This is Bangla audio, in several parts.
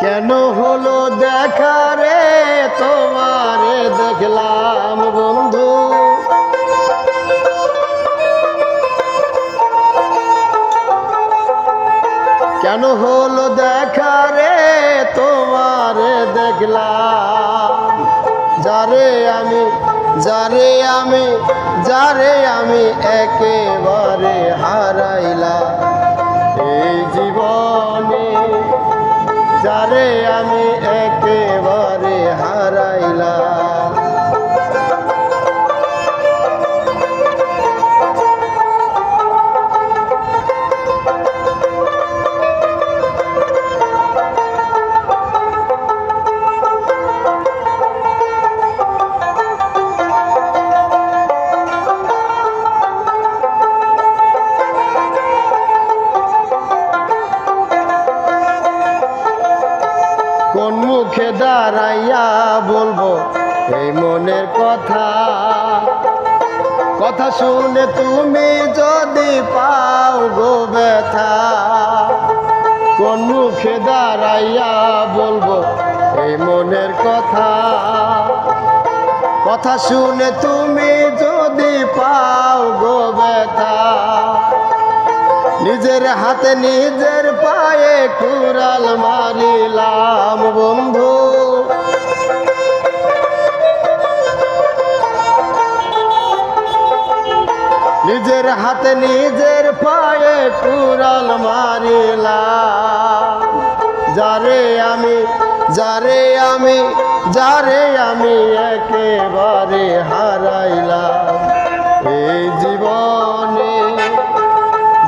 কেন হলো দেখা রে তোমারে দেখলাম বন্ধু, কেন হলো দেখা রে তোমারে দেখলাম, যারে আমি যারে আমি যারে আমি একেবারে হারাইলাম এই জীবনে, যারে আমি একেবারে হারাইলাম। কোন মুখে দাঁড়াইয়া বলবো এই মনের কথা, কথা শুনে তুমি যদি পাও গো ব্যথা। কোন মুখে দাঁড়াইয়া বলবো এই মনের কথা, কথা শুনে তুমি যদি পাও গো ব্যথা। নিজের হাতে নিজের পায়ে কুড়াল মারিলাম বন্ধু, নিজের হাতে নিজের পায়ে কুড়াল মারিলাম, যারে আমি যারে আমি যারে আমি একেবারে হারাইলাম এই জীবনে,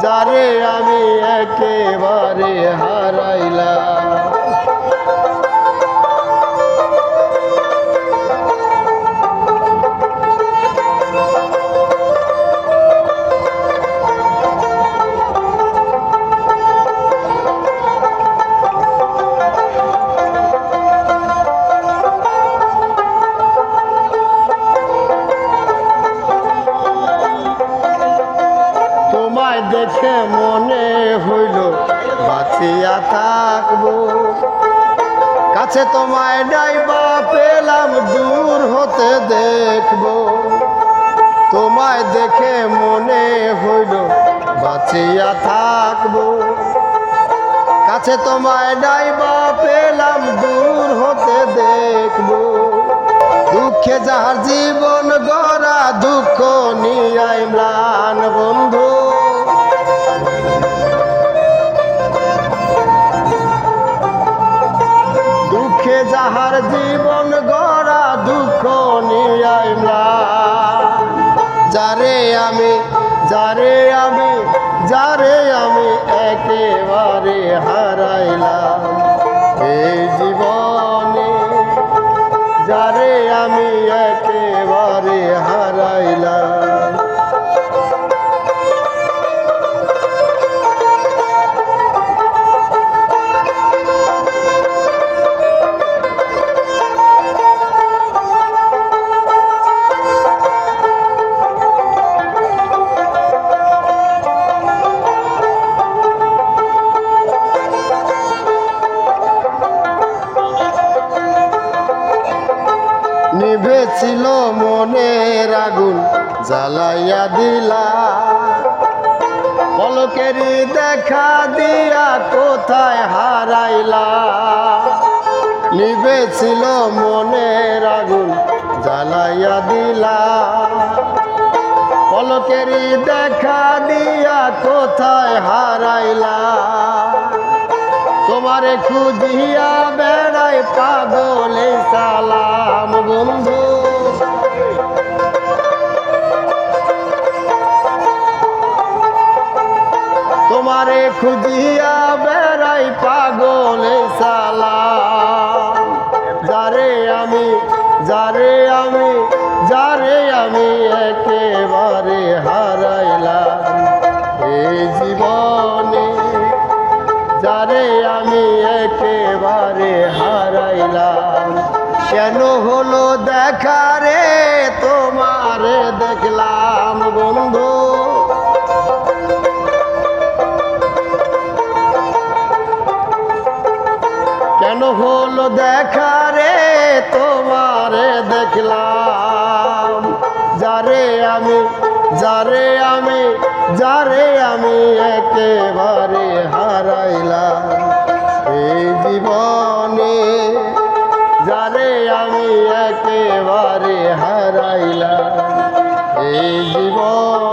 যারে আমি একেবারে হারাইলাম। তোমায় দেখে মনে হইল বাঁচিয়া থাকবো, কাছে তোমায় ডাইবা পেলাম দূর হতে দেখবো। তোমায় দেখে মনে হইল বাঁচিয়া থাকবো, কাছে তোমায় ডাইবা পেলাম দূর হতে দেখবো। দুঃখে যাহার জীবন গড়া দুঃখ নিয়াই ম্লান বন্ধু, দুঃখে যাহার জীবন গড়া দুঃখ নিয়াই ম্লান, যারে আমি যারে আমি যারে আমি একেবারে হারাইলাম এই জীবনে, যারে আমি একেবারে হারাইলাম। নিভেছিল মনের আগুন জ্বালাইয়া দিলা, পলকেরই দেখা দিয়া কোথায় হারাইলা। নিভেছিল মনের আগুন জ্বালাইয়া দিলা, পলকেরই দেখা দিয়া কোথায় হারাইলা। তোমারে খুঁজিয়া বেড়াই পাগলে সালাম বন্ধু, তোমারে খুঁজিয়া বেড়াই পাগলে সালাম, যারে আমি যারে আমি যারে আমি একেবারে হারাইলাম এই জীবনে, যারে আমি একেবারে হারাইলাম। কেন হলো দেখা রে তোমারে দেখলাম বন্ধু, কেন হলো দেখা রে তোমারে দেখলাম, যারে আমি যারে আমি যারে আমি একেবারে হারাইলাম এই জীবনে, যারে আমি একেবারে হারাইলাম এই জীবন।